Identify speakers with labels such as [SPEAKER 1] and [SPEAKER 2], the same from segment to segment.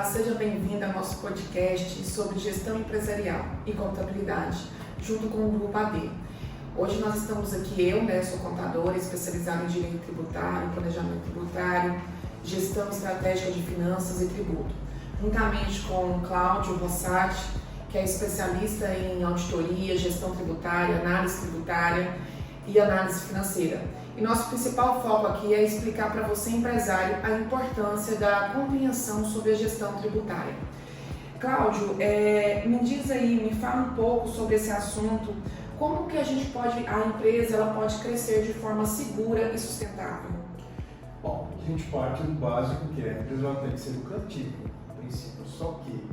[SPEAKER 1] Olá, seja bem-vindo ao nosso podcast sobre gestão empresarial e contabilidade, junto com o Grupo AD. Hoje nós estamos aqui, sou contadora especializada em direito tributário, planejamento tributário, gestão estratégica de finanças e tributo, juntamente com o Cláudio Rossati, que é especialista em auditoria, gestão tributária, análise tributária e análise financeira. E nosso principal foco aqui é explicar para você, empresário, a importância da compreensão sobre a gestão tributária. Cláudio, me diz aí, me fala um pouco sobre esse assunto, como que a empresa ela pode crescer de forma segura e sustentável?
[SPEAKER 2] Bom, a gente parte do básico que a empresa tem que ser lucrativa, no princípio, só que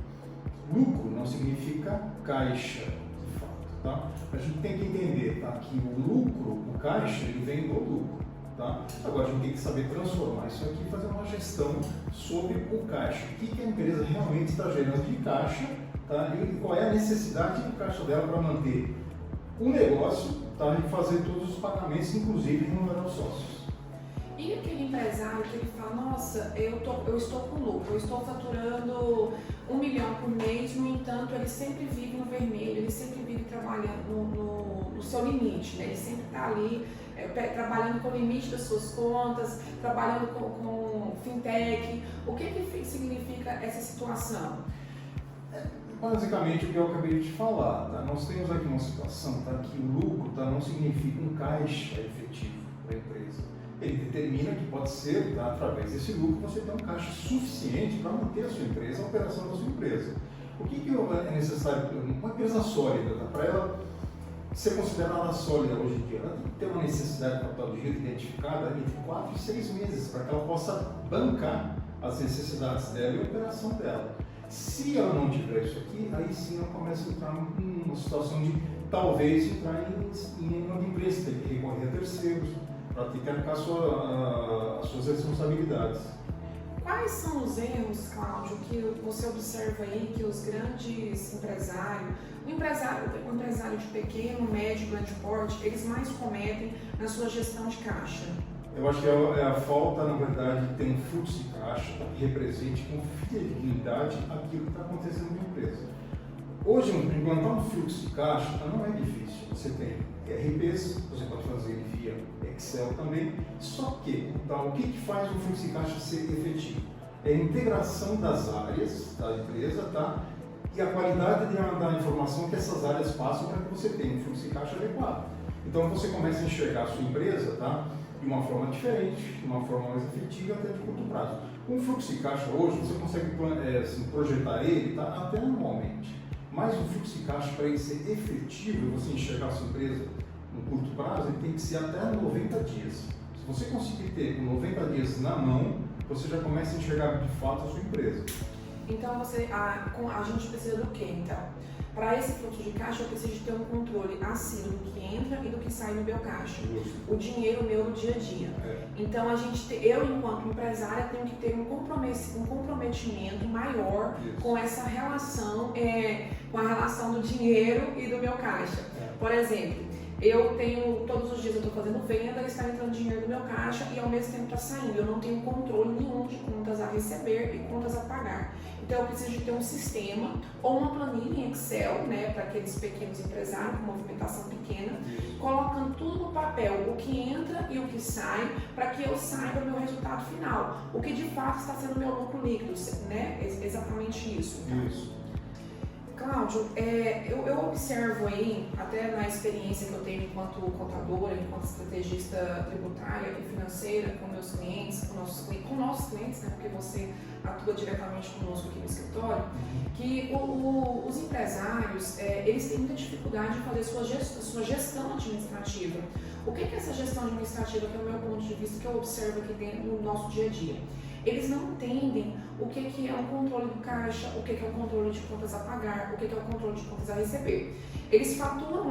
[SPEAKER 2] lucro não significa caixa, de fato, tá? A gente tem que entender, tá, que o lucro, o caixa, ele vem do lucro, tá? Agora a gente tem que saber transformar isso aqui e fazer uma gestão sobre o caixa. O que a empresa realmente está gerando de caixa, tá? E qual é a necessidade do caixa dela para manter o negócio, tá? E fazer todos os pagamentos, inclusive remunerar os sócios.
[SPEAKER 1] E aquele empresário que ele fala, nossa, eu estou com lucro, eu estou faturando 1 milhão por mês, no entanto, ele sempre vive no vermelho, ele sempre vive trabalhando no seu limite, né? Ele sempre está ali trabalhando com o limite das suas contas, trabalhando com fintech. O que significa essa situação?
[SPEAKER 2] Basicamente o que eu acabei de falar, tá? Nós temos aqui uma situação, tá, que o lucro, tá, não significa um caixa efetivo para a empresa. Ele determina que pode ser, tá, através desse lucro, você ter um caixa suficiente para manter a sua empresa, a operação da sua empresa. O que é necessário? Uma empresa sólida, tá? Para ela ser considerada sólida hoje em dia, ela tem que ter uma necessidade de capital de giro identificada entre 4 e 6 meses, para que ela possa bancar as necessidades dela e a operação dela. Se ela não tiver isso aqui, aí sim ela começa a entrar numa situação de talvez entrar em uma empresa, ter que recorrer a terceiros, para ter que arcar as suas responsabilidades.
[SPEAKER 1] Quais são os erros, Cláudio, que você observa aí que os grandes empresários, o empresário de pequeno, médio, grande porte, eles mais cometem na sua gestão de caixa?
[SPEAKER 2] Eu acho que é a falta, na verdade, de ter um fluxo de caixa que represente com fidelidade aquilo que está acontecendo na empresa. Hoje, implantar um fluxo de caixa não é difícil. Você tem RPs, você pode fazer via Excel também, só que o que faz o fluxo de caixa ser efetivo? É a integração das áreas da empresa, tá? E a qualidade da informação que essas áreas passam para que você tenha um fluxo de caixa adequado. Então você começa a enxergar a sua empresa, tá, de uma forma diferente, de uma forma mais efetiva até de curto prazo. Com o fluxo de caixa hoje, você consegue projetar ele, tá, até anualmente. Mas o fluxo de caixa, para ele ser efetivo, você enxergar a sua empresa no curto prazo, ele tem que ser até 90 dias. Se você conseguir ter 90 dias na mão, você já começa a enxergar de fato a sua empresa.
[SPEAKER 1] Então a gente precisa do quê, então? Para esse fluxo de caixa, eu preciso de ter um controle assíduo do que entra e do que sai no meu caixa. O dinheiro meu no dia a dia. Então, eu, enquanto empresária, tenho que ter um comprometimento maior com essa relação, com a relação do dinheiro e do meu caixa. Por exemplo, todos os dias eu estou fazendo venda, está entrando dinheiro no meu caixa e ao mesmo tempo está saindo. Eu não tenho controle nenhum de contas a receber e contas a pagar. Então eu preciso de ter um sistema ou uma planilha em Excel, né, para aqueles pequenos empresários com movimentação pequena, colocando tudo no papel, o que entra e o que sai, para que eu saiba o meu resultado final, o que de fato está sendo meu lucro líquido, né? Exatamente isso. Então.
[SPEAKER 2] Isso.
[SPEAKER 1] Cláudio, eu observo aí, até na experiência que eu tenho enquanto contadora, enquanto estrategista tributária e financeira com meus clientes, com nossos clientes, né, porque você atua diretamente conosco aqui no escritório, que os empresários, eles têm muita dificuldade em fazer sua gestão administrativa. O que é essa gestão administrativa, que é o meu ponto de vista, que eu observo aqui dentro no nosso dia a dia? Eles não entendem o que é o controle do caixa, o que é o controle de contas a pagar, o que é o controle de contas a receber. Eles faturam,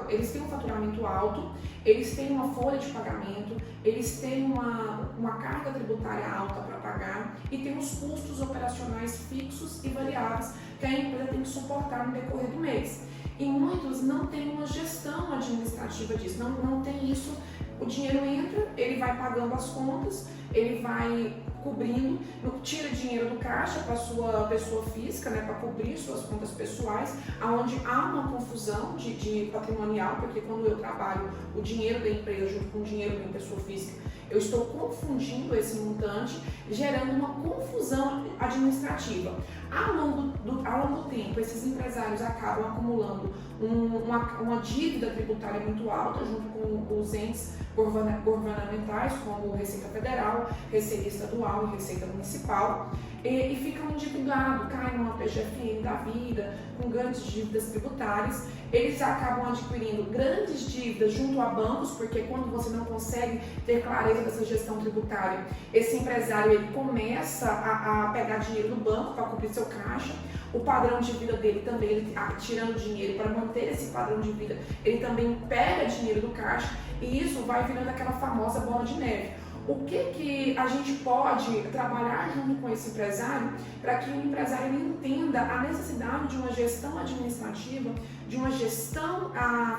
[SPEAKER 1] eles têm um faturamento alto, eles têm uma folha de pagamento, eles têm uma carga tributária alta para pagar e tem os custos operacionais fixos e variáveis que a empresa tem que suportar no decorrer do mês. E muitos não têm uma gestão administrativa disso, não tem isso O dinheiro entra, ele vai pagando as contas, ele vai cobrindo, tira dinheiro do caixa para sua pessoa física, né, para cobrir suas contas pessoais, aonde há uma confusão de patrimonial, porque quando eu trabalho o dinheiro da empresa junto com o dinheiro da minha pessoa física, eu estou confundindo esse montante, gerando uma confusão administrativa. Ao longo do tempo, esses empresários acabam acumulando uma dívida tributária muito alta junto com os entes governamentais, como Receita Federal, Receita Estadual e Receita Municipal, e ficam endividados, caem numa PGFN da vida, com grandes dívidas tributárias. Eles acabam adquirindo grandes dívidas junto a bancos, porque quando você não consegue ter clareza dessa gestão tributária, esse empresário ele começa a pegar dinheiro do banco para cobrir seu caixa. O padrão de vida dele também, ele tirando dinheiro para manter esse padrão de vida, ele também pega dinheiro do caixa e isso vai virando aquela famosa bola de neve. O que a gente pode trabalhar junto com esse empresário para que o empresário ele entenda a necessidade de uma gestão administrativa, de uma gestão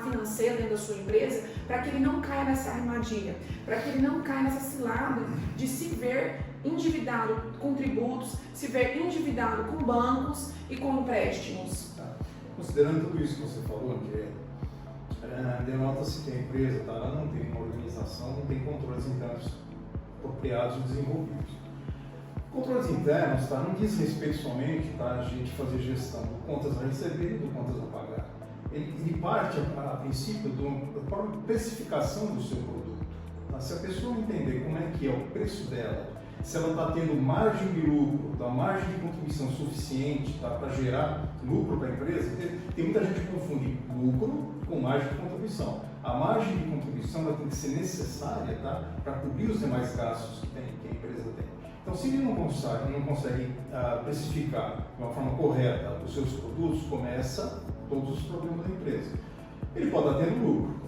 [SPEAKER 1] financeira dentro da sua empresa, para que ele não caia nessa armadilha, para que ele não caia nessa cilada de se ver endividado com tributos, se ver endividado com bancos e com empréstimos.
[SPEAKER 2] Considerando tudo isso que você falou, André, denota-se que a empresa ela não tem uma organização, não tem controles internos apropriados e desenvolvidos. Controles internos não diz respeito somente a gente fazer gestão de contas a receber e de contas a pagar. Ele parte, a princípio, da própria precificação do seu produto. Se a pessoa entender como é que é o preço dela, se ela está tendo margem de lucro, margem de contribuição suficiente para gerar lucro para a empresa, tem muita gente que confunde lucro com margem de contribuição. A margem de contribuição ela tem que ser necessária para cobrir os demais gastos que a empresa tem. Então, se ele não consegue precificar de uma forma correta os seus produtos, começa todos os problemas da empresa. Ele pode estar tendo lucro,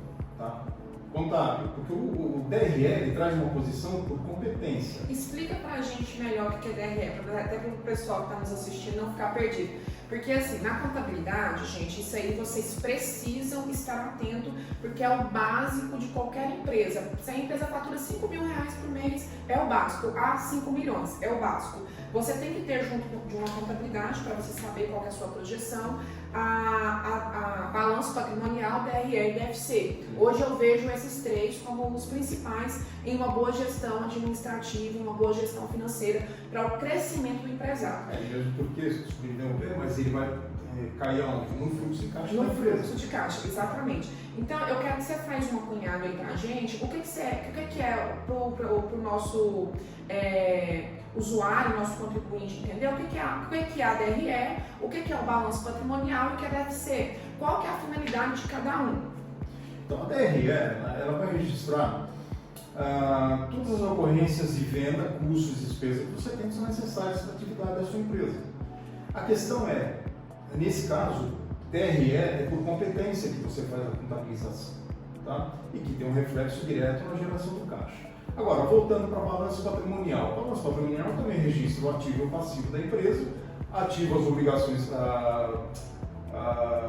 [SPEAKER 2] contábil, porque o DRE ele traz uma posição por competência.
[SPEAKER 1] Explica pra gente melhor o que é DRE, até para o pessoal que está nos assistindo não ficar perdido. Porque assim, na contabilidade, gente, isso aí vocês precisam estar atento, porque é o básico de qualquer empresa. Se a empresa fatura R$5 mil por mês, é o básico. A 5 milhões, é o básico. Você tem que ter junto de uma contabilidade para você saber qual é a sua projeção, a balanço patrimonial, DRE e DFC. Hoje eu vejo esses três como os principais em uma boa gestão administrativa, em uma boa gestão financeira para o crescimento do empresário.
[SPEAKER 2] Mesmo porque, se interromper, mas ele vai cair aonde? No fluxo de caixa
[SPEAKER 1] da
[SPEAKER 2] empresa. No
[SPEAKER 1] fluxo de caixa, exatamente. Então, eu quero que você faça um apanhado aí pra gente, o que é pro nosso usuário, nosso contribuinte entender, o que é a DRE, o que é o balanço patrimonial e o que é a DFC, qual que é a finalidade de cada um.
[SPEAKER 2] Então, a DRE, ela vai registrar todas as ocorrências de venda, custos e despesas que você tem que são necessárias para a atividade da sua empresa. A questão é, nesse caso, DRE é por competência que você faz a contabilização, e que tem um reflexo direto na geração do caixa. Agora, voltando para a balança patrimonial. A balança patrimonial também registra o ativo e o passivo da empresa, ativa as obrigações,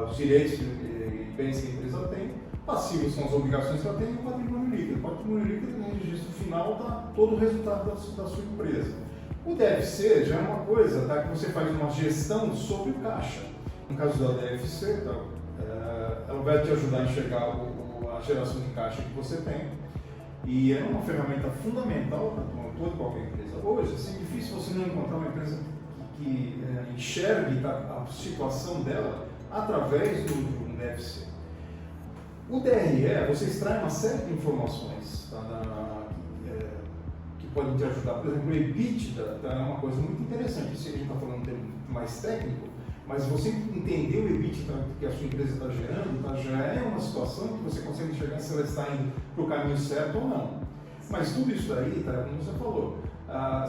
[SPEAKER 2] os direitos e bens que a empresa tem, passivos são as obrigações que ela tem e o patrimônio líquido. O patrimônio líquido, no registro final, está todo o resultado da sua empresa. O DFC já é uma coisa que você faz uma gestão sobre o caixa. No caso da DFC, ela vai te ajudar a enxergar a geração de caixa que você tem. E é uma ferramenta fundamental para toda e qualquer empresa. Hoje, é difícil você não encontrar uma empresa que enxergue a situação dela através do DFC. O DRE, você extrai uma série de informações que podem te ajudar. Por exemplo, o EBITDA é uma coisa muito interessante. Isso a gente está falando um termo mais técnico, mas você entender o EBITDA que a sua empresa está gerando, já é uma situação que você consegue enxergar se ela está indo para o caminho certo ou não. Mas tudo isso daí, como você falou,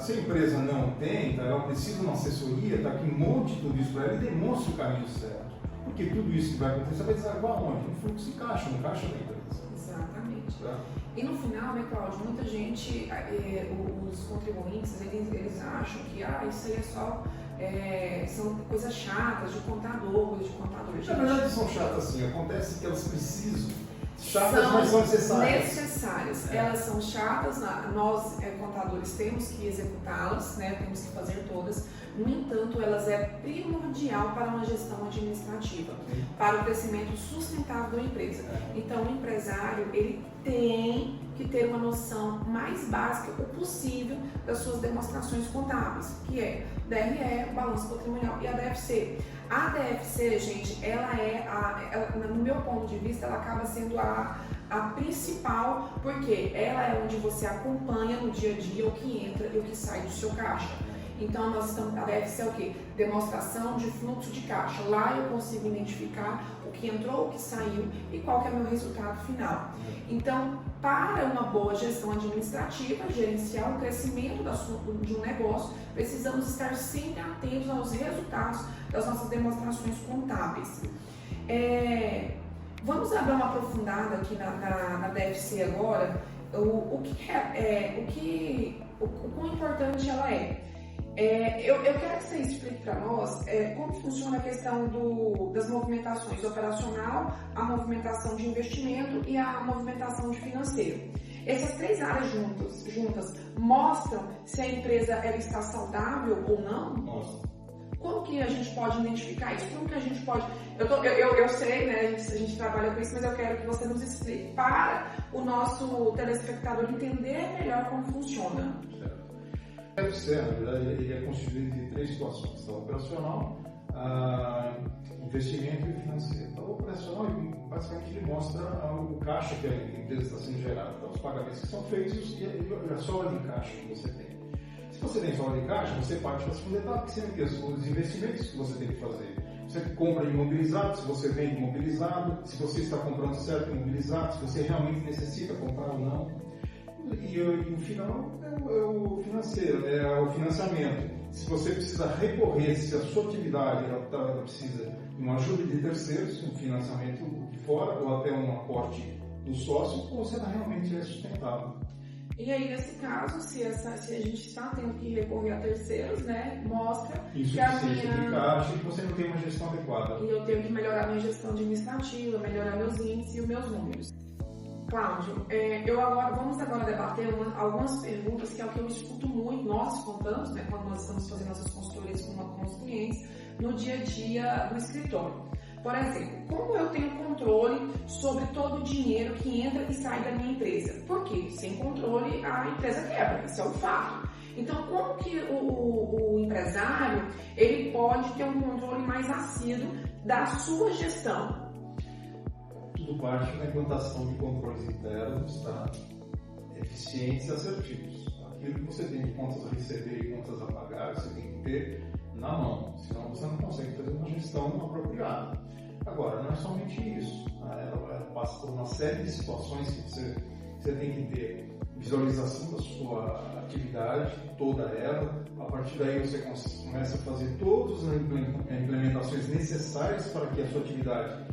[SPEAKER 2] se a empresa não tem, ela precisa de uma assessoria que monte tudo isso para ela e demonstre o caminho certo. Porque tudo isso que vai acontecer vai desaguar onde? No fluxo de caixa, no caixa da empresa.
[SPEAKER 1] Exatamente. E no final, né, Cláudio, muita gente, os contribuintes, eles acham que isso aí é só são coisas chatas de contador, coisas de contador.
[SPEAKER 2] Na verdade são chatas assim, acontece que elas precisam Chatas, mas são necessárias.
[SPEAKER 1] Necessárias. Elas são chatas, nós contadores temos que executá-las, né? Temos que fazer todas. No entanto, elas é primordial para uma gestão administrativa, para o crescimento sustentável da empresa. Então, o empresário, ele tem que ter uma noção mais básica possível das suas demonstrações contábeis, que é DRE, balanço patrimonial e a DFC. A DFC, gente, no meu ponto de vista, ela acaba sendo a principal, porque ela é onde você acompanha no dia a dia o que entra e o que sai do seu caixa. Então, a DFC é o quê? Demonstração de fluxo de caixa. Lá eu consigo identificar o que entrou, o que saiu e qual que é o meu resultado final. Então, para uma boa gestão administrativa, gerenciar o crescimento de um negócio, precisamos estar sempre atentos aos resultados das nossas demonstrações contábeis. Vamos dar uma aprofundada aqui na DFC agora, o quão importante ela é. Eu quero que você explique para nós como funciona a questão das movimentações operacional, a movimentação de investimento e a movimentação de financeiro. Essas três áreas juntas mostram se a empresa ela está saudável ou não?
[SPEAKER 2] Mostra.
[SPEAKER 1] Como que a gente pode identificar isso? Como que a gente pode... Eu sei, né, a gente trabalha com isso, mas eu quero que você nos explique para o nosso telespectador entender melhor como funciona.
[SPEAKER 2] O DFC, na verdade, ele é constituído de três situações: então, operacional, investimento e financeiro. Então, o operacional, basicamente, ele mostra o caixa que a empresa está sendo gerada, então, os pagamentos que são feitos e a sola de caixa que você tem. Se você tem sola de caixa, você parte para a segunda etapa, que são os investimentos que você tem que fazer. Você compra imobilizado, se você vende imobilizado, se você está comprando certo imobilizado, se você realmente necessita comprar ou não. E no final é o financeiro, é o financiamento. Se você precisa recorrer, se a sua atividade ela precisa de uma ajuda de terceiros, um financiamento de fora ou até um aporte do sócio, ou você realmente é sustentável.
[SPEAKER 1] E aí, nesse caso, se a gente está tendo que recorrer a terceiros, né, mostra que a minha...
[SPEAKER 2] de caixa e que você não tem uma gestão adequada.
[SPEAKER 1] E eu tenho que melhorar minha gestão administrativa, melhorar meus índices e os meus números. Cláudio, vamos agora debater algumas perguntas que é o que eu escuto muito, nós contamos, né, quando nós estamos fazendo nossas consultorias com os clientes, no dia a dia do escritório. Por exemplo, como eu tenho controle sobre todo o dinheiro que entra e sai da minha empresa? Porque sem controle a empresa quebra, isso é um fato. Então, como que o empresário ele pode ter um controle mais assíduo da sua gestão?
[SPEAKER 2] Tudo parte da implantação de controles internos, tá? Eficientes e assertivos. Aquilo que você tem de contas a receber e contas a pagar, você tem que ter na mão, senão você não consegue fazer uma gestão apropriada. Agora, não é somente isso, ela passa por uma série de situações que você tem que ter visualização da sua atividade, toda ela. A partir daí você começa a fazer todas as implementações necessárias para que a sua atividade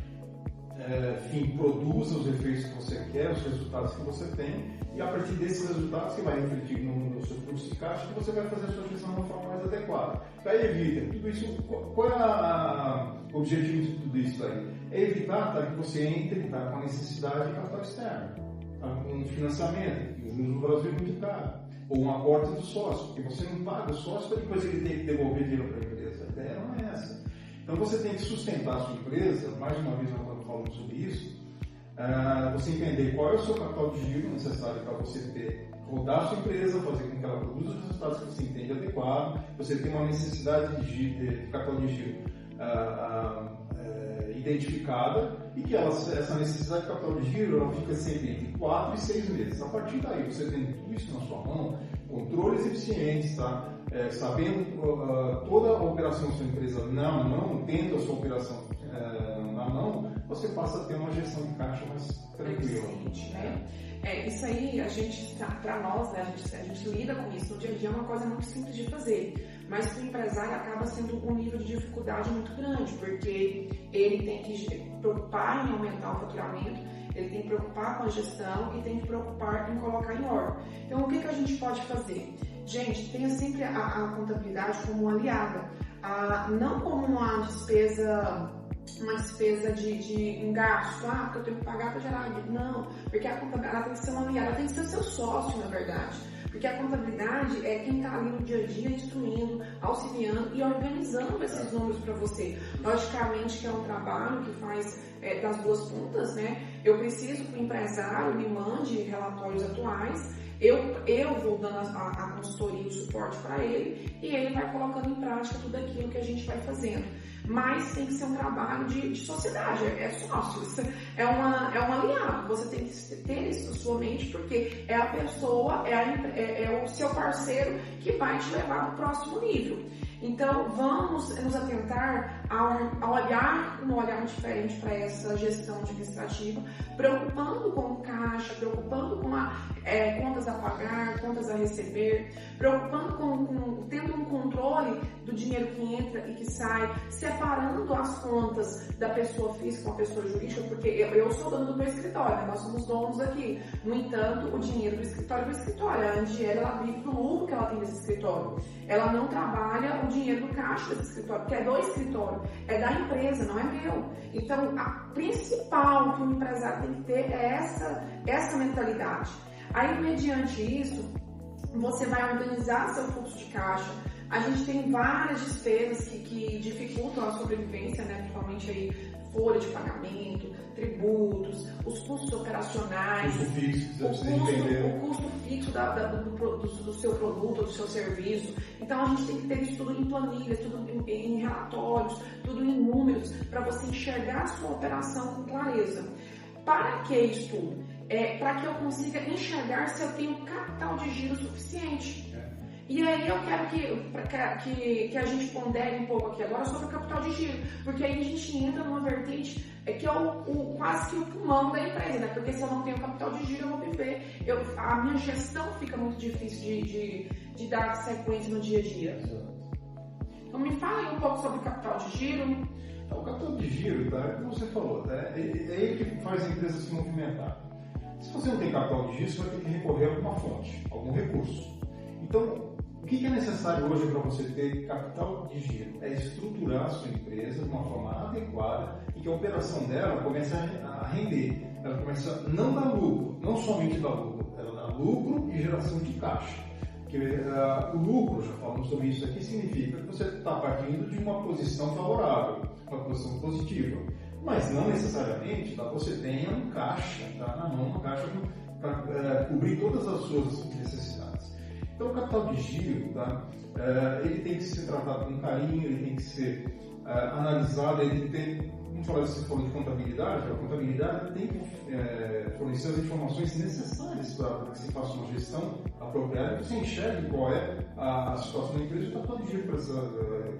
[SPEAKER 2] produza os efeitos que você quer, os resultados que você tem, e a partir desses resultados que vai refletir no seu fluxo de caixa, que você vai fazer a sua gestão de uma forma mais adequada. Daí evita tudo isso. Qual é o objetivo de tudo isso daí? É evitar que você entre com a necessidade de capital externo, um financiamento, que o juros no Brasil é muito caro, ou um aporte do sócio, porque você não paga o sócio para depois ele ter que devolver dinheiro para a empresa. A ideia não é essa. Então você tem que sustentar a sua empresa, mais uma vez eu estou falando sobre isso, você entender qual é o seu capital de giro necessário para você rodar a sua empresa, fazer com que ela produza os resultados que você entende adequado, você tem uma necessidade de capital de giro identificada e que essa necessidade de capital de giro ela fica sempre entre 4 e 6 meses. A partir daí, você tem tudo isso na sua mão, controles eficientes, tá? Sabendo toda a operação da sua empresa na mão, tendo a sua operação na mão, você passa a ter uma gestão de caixa mais tranquila.
[SPEAKER 1] Né? Isso aí, para nós, né, a gente lida com isso no dia a dia, é uma coisa muito simples de fazer, mas para o empresário acaba sendo um nível de dificuldade muito grande, porque ele tem que se preocupar em aumentar o faturamento, ele tem que preocupar com a gestão e tem que preocupar em colocar em ordem. Então, o que a gente pode fazer? Gente, tenha sempre a contabilidade como uma aliada, não como uma despesa uma despesa de um gasto, porque eu tenho que pagar para gerar. Não, porque a contabilidade ela tem que ser uma aliada, ela tem que ser seu sócio, na verdade. Porque a contabilidade é quem está ali no dia a dia instruindo, auxiliando e organizando esses números para você. Logicamente que é um trabalho que faz das duas pontas, né? Eu preciso que o empresário me mande relatórios atuais, eu vou dando a consultoria e o suporte para ele e ele vai colocando em prática tudo aquilo que a gente vai fazendo. Mas tem que ser um trabalho de sociedade, é sócios, é um aliado. Você tem que ter isso na sua mente porque é a pessoa, é o seu parceiro que vai te levar para o próximo nível. Então, vamos nos atentar a olhar com um olhar diferente para essa gestão administrativa, preocupando com o caixa, preocupando com contas a pagar, contas a receber, preocupando tendo um controle do dinheiro que entra e que sai, separando as contas da pessoa física com a pessoa jurídica, porque eu sou dono do meu escritório, né? Nós somos donos aqui. No entanto, o dinheiro do escritório é do escritório. A Andiele, ela vive do lucro que ela tem nesse escritório. Ela não trabalha o dinheiro do caixa desse escritório, que é do escritório, é da empresa, não é meu. Então, a principal que o empresário tem que ter é essa mentalidade. Aí, mediante isso, você vai organizar seu fluxo de caixa. A gente tem várias despesas que dificultam a sobrevivência, né? Principalmente aí, folha de pagamento, tributos, os custos operacionais, o custo fixo do seu produto, do seu serviço. Então a gente tem que ter isso tudo em planilhas, tudo em relatórios, tudo em números, para você enxergar a sua operação com clareza. Para que isso tudo? Para que eu consiga enxergar se eu tenho capital de giro suficiente. E aí eu quero que a gente pondere um pouco aqui agora sobre o capital de giro, porque aí a gente entra numa vertente que é quase que o pulmão da empresa, né? Porque se eu não tenho capital de giro, eu vou viver, a minha gestão fica muito difícil de dar sequência no dia a dia. Então me fala aí um pouco sobre o capital de giro.
[SPEAKER 2] O capital de giro, tá? Como você falou, tá? É ele que faz a empresa se movimentar. Se você não tem capital de giro, você vai ter que recorrer a alguma fonte, algum recurso. Então, o que é necessário hoje para você ter capital de giro? É estruturar a sua empresa de uma forma adequada e que a operação dela comece a render. Ela começa a não dar lucro, não somente dar lucro, ela dá lucro e geração de caixa. Porque o lucro, já falamos sobre isso aqui, significa que você está partindo de uma posição favorável, uma posição positiva. Mas não necessariamente você tenha um caixa, na mão, uma caixa para cobrir todas as suas necessidades. Então, o capital de giro, ele tem que ser tratado com carinho, ele tem que ser analisado, ele tem, vamos falar se for de contabilidade, a contabilidade tem que fornecer as informações necessárias para que se faça uma gestão apropriada, que você enxergue qual é a situação da empresa e o capital de giro que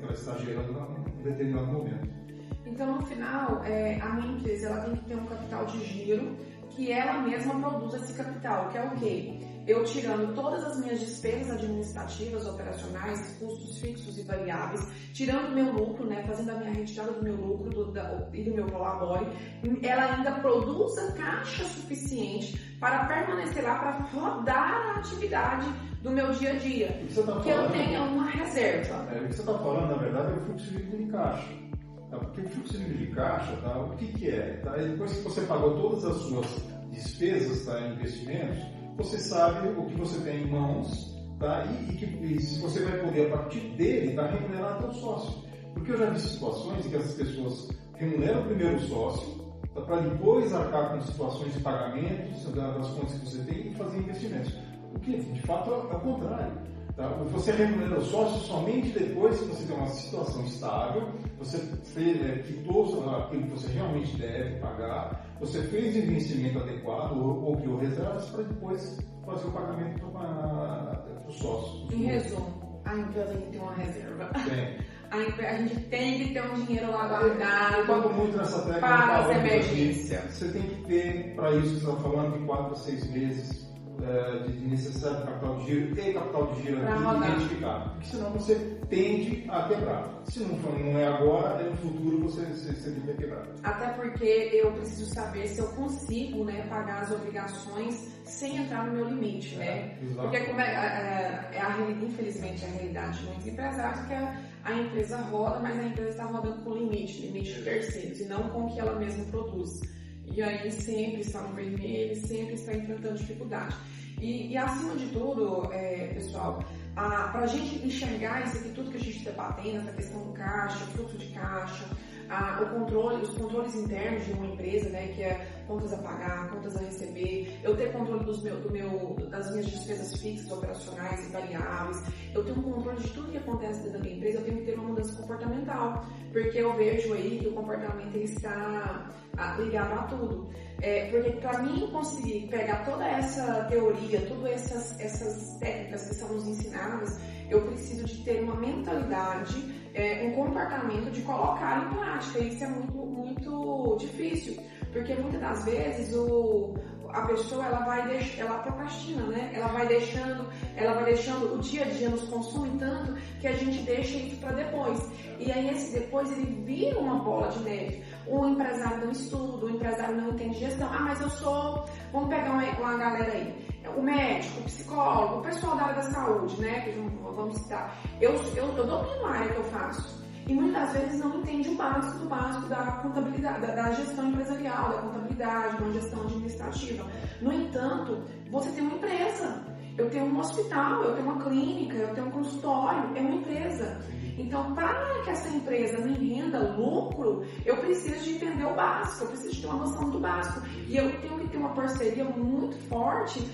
[SPEAKER 2] ela está gerando em determinado momento.
[SPEAKER 1] Então, no final, a minha empresa ela tem que ter um capital de giro que ela mesma produza esse capital, que é o quê? Eu tirando todas as minhas despesas administrativas, operacionais, custos fixos e variáveis, tirando o meu lucro, né, fazendo a minha retirada do meu lucro e do meu prolabore, ela ainda produza caixa suficiente para permanecer lá, para rodar a atividade do meu dia a dia, que eu tenha uma reserva.
[SPEAKER 2] O que você está falando, na verdade, é o fluxo livre de caixa. Porque o fluxo livre de caixa, o que é? Depois que você pagou todas as suas despesas, investimentos, você sabe o que você tem em mãos, e se você vai poder, a partir dele, remunerar teu sócio. Porque eu já vi situações em que as pessoas remuneram primeiro o sócio, para depois arcar com situações de pagamentos das contas que você tem e fazer investimentos. O que, de fato, é o contrário. Você remunera o sócio somente depois que você tem uma situação estável, você quitou aquilo que você realmente deve pagar, você fez o investimento adequado ou criou reservas para depois fazer o pagamento para o sócio.
[SPEAKER 1] Em resumo, a empresa tem que ter uma reserva. A gente tem que ter um dinheiro lá guardado.
[SPEAKER 2] Eu falo muito nessa técnica
[SPEAKER 1] para as emergências.
[SPEAKER 2] Você tem que ter, para isso que você está falando, de 4 a 6 meses de necessidade de capital de giro e capital de giro aqui identificado. Porque senão você tende a quebrar. Se não é agora, é no futuro você tende a quebrar.
[SPEAKER 1] Até porque eu preciso saber se eu consigo, né, pagar as obrigações sem entrar no meu limite, né? Porque como infelizmente a realidade de muitos empresários que a empresa roda, mas a empresa está rodando com limite de terceiros e não com o que ela mesma produz. E aí sempre está no vermelho, sempre está enfrentando dificuldade. E acima de tudo, pessoal, para a gente enxergar isso aqui, tudo que a gente está debatendo, essa questão do caixa, fluxo de caixa, os controles internos de uma empresa, né, que é contas a pagar, contas a receber, eu ter controle das minhas despesas fixas, operacionais e variáveis, eu tenho um controle de tudo que acontece dentro da minha empresa, eu tenho que ter uma mudança comportamental, porque eu vejo aí que o comportamento está ligado a tudo. Porque para mim conseguir pegar toda essa teoria, todas essas técnicas que são nos ensinadas, eu preciso de ter uma mentalidade, um comportamento de colocar em prática. Isso é muito, muito difícil, porque muitas das vezes a pessoa ela procrastina, né? Ela vai deixando o dia a dia nos consome tanto que a gente deixa isso para depois. E aí esse depois ele vira uma bola de neve. O empresário não estuda, o empresário não entende gestão. Mas vamos pegar uma galera aí. O médico, o psicólogo, o pessoal da área da saúde, né? Que vamos citar. Eu domino a área que eu faço. E muitas vezes não entende o básico do básico da contabilidade, da gestão empresarial, da contabilidade, da gestão administrativa. No entanto, você tem uma empresa. Eu tenho um hospital, eu tenho uma clínica, eu tenho um consultório, é uma empresa. Então, para que essa empresa me renda lucro, eu preciso de entender o básico, eu preciso de ter uma noção do básico. E eu tenho que ter uma parceria muito forte,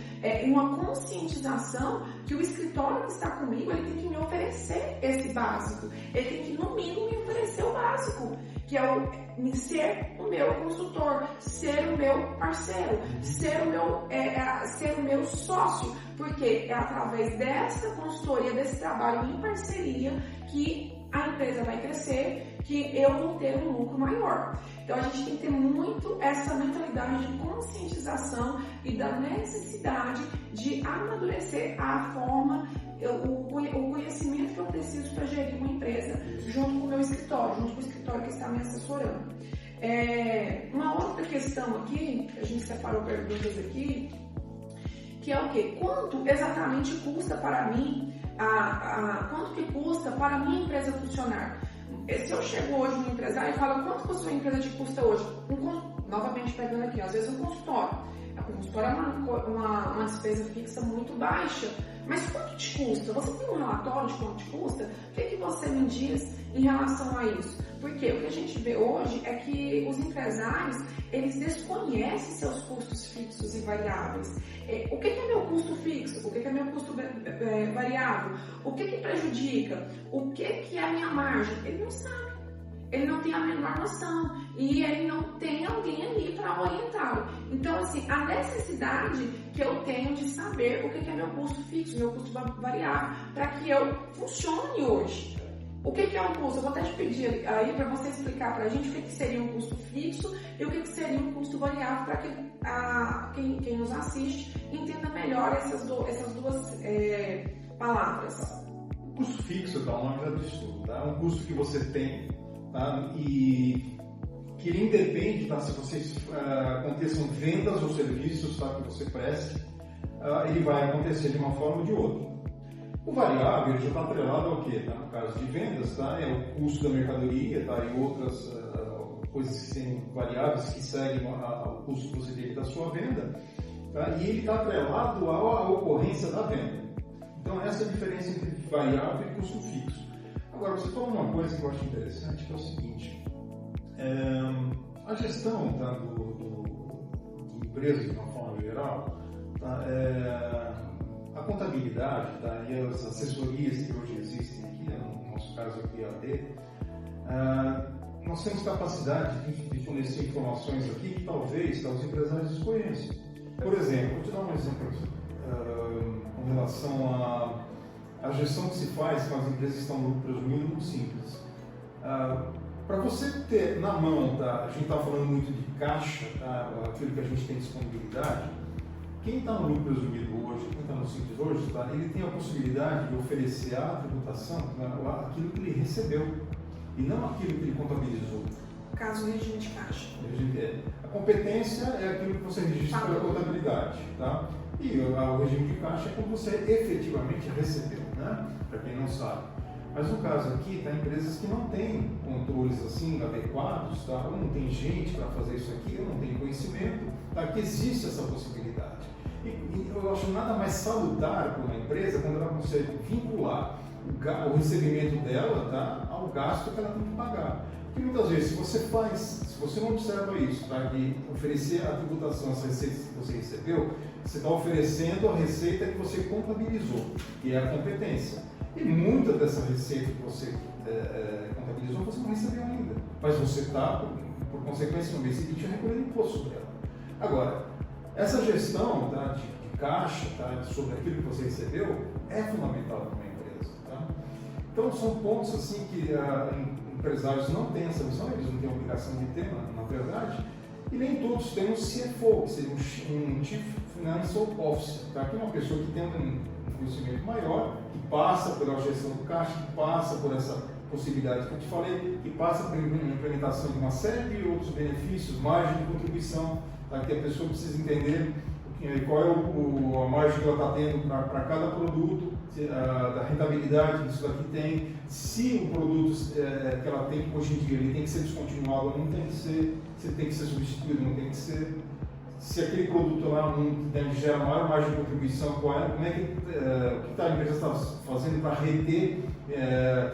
[SPEAKER 1] uma conscientização que o escritório que está comigo, ele tem que me oferecer esse básico. Ele tem que, no mínimo, me oferecer o básico, que é ser o meu consultor, ser o meu parceiro, ser o meu sócio, porque é através dessa consultoria, desse trabalho em parceria, que a empresa vai crescer, que eu vou ter um lucro maior. Então a gente tem que ter muito essa mentalidade de conscientização e da necessidade de amadurecer a forma, o conhecimento que eu preciso para gerir uma empresa junto com o meu escritório, junto com o escritório que está me assessorando. Uma outra questão aqui, a gente separou perguntas aqui, que é o quê? Quanto exatamente custa para mim, quanto que custa para a minha empresa funcionar? Se eu chego hoje no empresário e falo, quanto que a sua empresa te custa hoje? Novamente pegando aqui, às vezes um consultório. O consultório é uma despesa fixa muito baixa, mas quanto te custa? Você tem um relatório de quanto te custa? O que você me diz em relação a isso? Porque o que a gente vê hoje é que os empresários, eles desconhecem seus custos fixos e variáveis. O que é meu custo fixo? O que é meu custo variável? O que prejudica? O que é a minha margem? Ele não sabe. Ele não tem a menor noção e ele não tem alguém ali para orientá-lo. Então, assim, a necessidade que eu tenho de saber o que é meu custo fixo, meu custo variável, para que eu funcione hoje. O que é um custo? Eu vou até te pedir aí para você explicar para a gente o que seria um custo fixo e o que seria um custo variável, para que quem nos assiste entenda melhor essas duas palavras.
[SPEAKER 2] O custo fixo, tá, o nome já diz tudo, tá? É um custo que você tem, tá? E que ele independe, tá? Se vocês aconteçam vendas ou serviços, tá? Que você preste, ele vai acontecer de uma forma ou de outra. O variável já está atrelado ao quê? Tá? No caso de vendas, tá? É o custo da mercadoria, tá? E outras coisas que são variáveis que seguem ao custo que você teve da sua venda, tá? E ele está atrelado à ocorrência da venda. Então essa é a diferença entre variável e custo fixo. Agora você falou uma coisa que eu acho interessante, que é o seguinte: a gestão, tá, de empresas de uma forma geral, tá, a contabilidade, tá, e as assessorias que hoje existem aqui, né, no nosso caso aqui AD, nós temos capacidade de fornecer informações aqui que talvez os empresários desconheçam. Por exemplo, vou te dar um exemplo aqui, com relação à gestão que se faz com as empresas que estão presumindo muito simples. Para você ter na mão, tá, a gente está falando muito de caixa, tá, aquilo que a gente tem disponibilidade, quem está no lucro presumido hoje, quem está no simples hoje, tá, ele tem a possibilidade de oferecer à tributação aquilo que ele recebeu e não aquilo que ele contabilizou.
[SPEAKER 1] Caso do regime de caixa.
[SPEAKER 2] A competência é aquilo que você registra pela contabilidade, tá? E o regime de caixa é quando você efetivamente recebeu, né? Para quem não sabe. Mas no caso aqui, tá, empresas que não têm controles assim adequados, tá? Ou não tem gente para fazer isso aqui, ou não tem conhecimento, tá? Que existe essa possibilidade. E eu acho nada mais salutar para uma empresa quando ela consegue vincular o recebimento dela, tá, ao gasto que ela tem que pagar. Porque muitas vezes, se você não observa isso, tá, de oferecer a tributação, as receitas que você recebeu, você está oferecendo a receita que você contabilizou, que é a competência. E muita dessa receita que você contabilizou, você não recebeu ainda. Mas você está, por consequência, no mês seguinte, recolhendo imposto sobre ela. Agora, essa gestão, tá, de caixa, tá, sobre aquilo que você recebeu é fundamental para uma empresa. Tá? Então, são pontos assim que empresários não têm essa visão, eles não têm a obrigação de ter, na verdade, e nem todos têm um CFO, que seria um Chief Financial Officer, tá? Que é uma pessoa que tem um conhecimento maior, que passa pela gestão do caixa, que passa por essa possibilidade que eu te falei, que passa pela implementação de uma série de outros benefícios, margem de contribuição, tá? Que a pessoa precisa entender qual é a margem que ela está tendo para cada produto, da rentabilidade que isso daqui tem, se o produto que ela tem hoje em dia ele tem que ser descontinuado ou não tem que ser, se tem que ser substituído ou não tem que ser, se aquele produto lá não gera maior margem de contribuição, como é que o que a empresa está fazendo para reter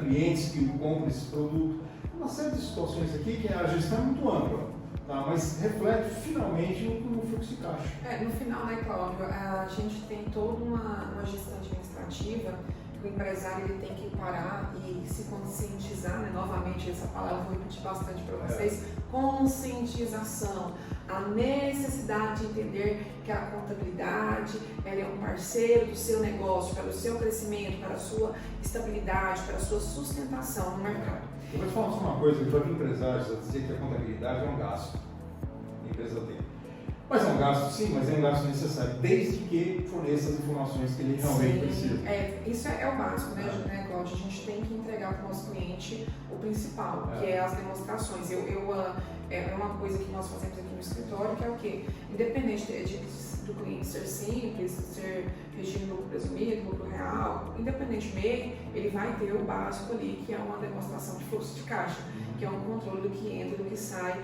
[SPEAKER 2] clientes que compram esse produto. Uma série de situações aqui que a gestão é muito ampla. Tá, mas reflete finalmente no fluxo de caixa.
[SPEAKER 1] No final, né, Cláudio, a gente tem toda uma gestão administrativa que o empresário ele tem que parar e se conscientizar, né, novamente, essa palavra eu vou repetir bastante para vocês, conscientização, a necessidade de entender que a contabilidade ela é um parceiro do seu negócio, para o seu crescimento, para a sua estabilidade, para a sua sustentação no mercado.
[SPEAKER 2] Eu vou te falar uma coisa, eu já vi empresários a dizer que a contabilidade é um gasto. A empresa tem. Mas é um gasto sim, mas é um gasto necessário, desde que forneça as informações que ele realmente precisa.
[SPEAKER 1] Isso é o básico, né, Cláudio? A gente tem que entregar para o nosso cliente o principal, que é as demonstrações. É uma coisa que nós fazemos aqui no escritório, que é o quê? Independente do cliente ser simples, ser regime lucro presumido, lucro real, independente MEI, ele vai ter o básico ali, que é uma demonstração de fluxo de caixa, que é um controle do que entra e do que sai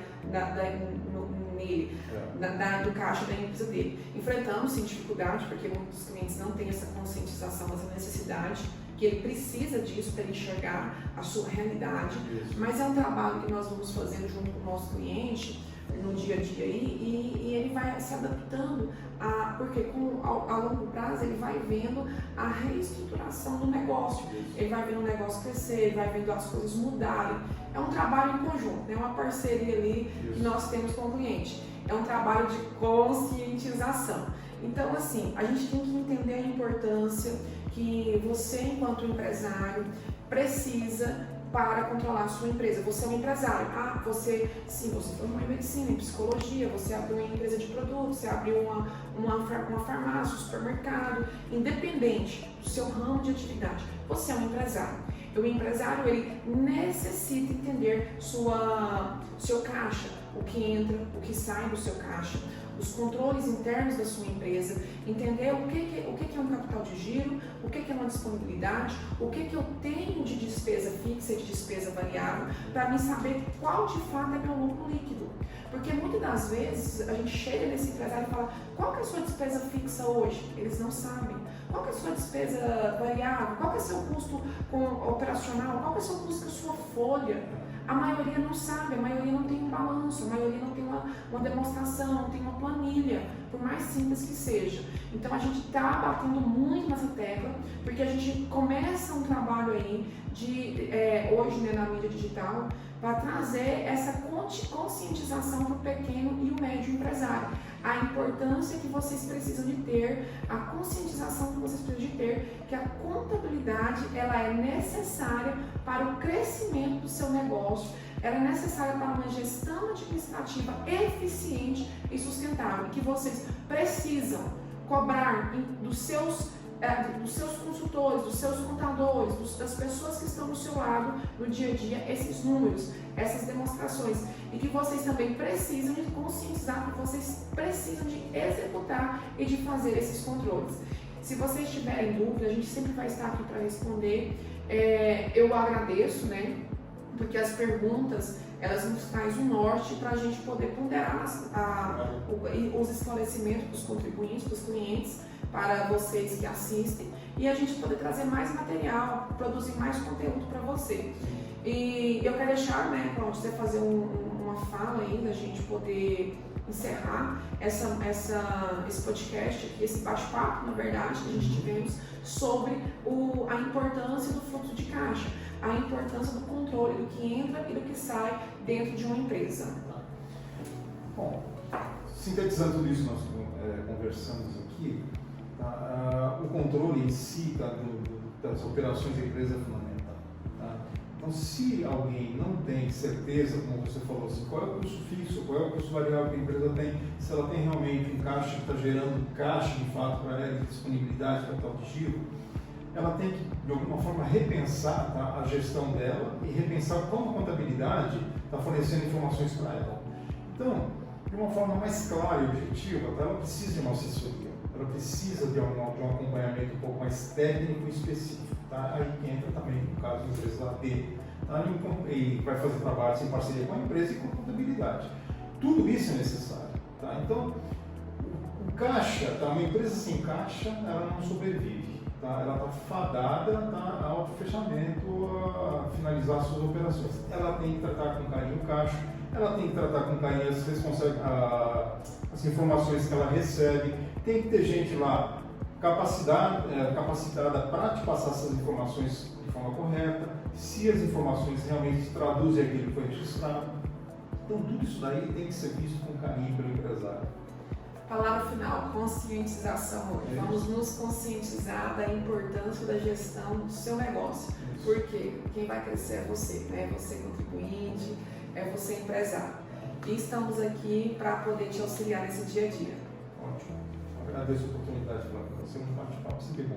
[SPEAKER 1] nele, do caixa da empresa dele. Enfrentamos sim dificuldade, porque muitos clientes não têm essa conscientização, essa necessidade, que ele precisa disso para enxergar a sua realidade, mas é um trabalho que nós vamos fazendo junto com o nosso cliente no dia a dia aí, e ele vai se adaptando porque a longo prazo ele vai vendo a reestruturação do negócio, ele vai vendo o negócio crescer, ele vai vendo as coisas mudarem. É um trabalho em conjunto, é uma parceria ali que nós temos com o cliente, é um trabalho de conscientização. Então assim, a gente tem que entender a importância que você enquanto empresário precisa para controlar a sua empresa. Você é um empresário. Você formou em medicina, em psicologia, você abriu uma empresa de produtos, você abriu uma farmácia, um supermercado, independente do seu ramo de atividade. Você é um empresário. E o empresário, ele necessita entender seu caixa, o que entra, o que sai do seu caixa, os controles internos da sua empresa, entender o que é um capital de giro, o que é uma disponibilidade, o que eu tenho de despesa fixa e de despesa variável, para mim saber qual de fato é meu lucro líquido. Porque muitas das vezes a gente chega nesse empresário e fala: qual que é a sua despesa fixa hoje? Eles não sabem. Qual que é a sua despesa variável? Qual que é o seu custo operacional? Qual que é o seu custo com a sua folha? A maioria não sabe, a maioria não tem um balanço, a maioria não tem uma demonstração, não tem uma planilha, por mais simples que seja. Então a gente está batendo muito nessa tecla, porque a gente começa um trabalho aí hoje, né, na mídia digital, para trazer essa conscientização para o pequeno e o médio empresário. A importância que vocês precisam de ter, a conscientização que vocês precisam de ter, que a contabilidade ela é necessária para o crescimento do seu negócio, ela é necessária para uma gestão administrativa eficiente e sustentável, que vocês precisam cobrar dos seus consultores, dos seus contadores, das pessoas que estão do seu lado no dia a dia, esses números, essas demonstrações, e que vocês também precisam de conscientizar, que vocês precisam de executar e de fazer esses controles. Se vocês tiverem dúvida, a gente sempre vai estar aqui para responder. Eu agradeço, né? Porque as perguntas, elas nos trazem um norte para a gente poder ponderar os esclarecimentos dos contribuintes, dos clientes, para vocês que assistem, e a gente poder trazer mais material, produzir mais conteúdo para você. E eu quero deixar, né, para você fazer uma fala aí, da gente poder encerrar esse podcast aqui, esse bate-papo, na verdade, que a gente tivemos sobre a importância do fluxo de caixa, a importância do controle do que entra e do que sai dentro de uma empresa.
[SPEAKER 2] Bom, sintetizando tudo isso que nós conversamos aqui, o controle em si das operações da empresa é fundamental. Tá? Então, se alguém não tem certeza, como você falou, assim, qual é o custo fixo, qual é o custo variável que a empresa tem, se ela tem realmente um caixa que está gerando caixa de fato para ela, disponibilidade, capital de giro, ela tem que, de alguma forma, repensar, tá, a gestão dela e repensar como a contabilidade está fornecendo informações para ela. Então, de uma forma mais clara e objetiva, tá, ela precisa de uma assessoria. Ela precisa de um acompanhamento um pouco mais técnico e específico. Tá? Aí entra também, no caso da empresa AD, tá? E vai fazer trabalhos em parceria com a empresa e com a contabilidade. Tudo isso é necessário. Tá? Então, o caixa, tá? Uma empresa sem caixa, ela não sobrevive. Tá? Ela está fadada, tá, ao fechamento, a finalizar suas operações. Ela tem que tratar com carinho o caixa, ela tem que tratar com carinho as informações que ela recebe. Tem que ter gente lá capacitada para te passar essas informações de forma correta, se as informações realmente traduzem aquilo que foi registrado. Então, tudo isso daí tem que ser visto com carinho pelo empresário.
[SPEAKER 1] Palavra final, conscientização. Vamos nos conscientizar da importância da gestão do seu negócio. Isso. Porque quem vai crescer é você, né? Você contribuinte, é você empresário. E estamos aqui para poder te auxiliar nesse dia a dia.
[SPEAKER 2] Ótimo. Agradeço a oportunidade de falar com você, um bate-papo sempre bom.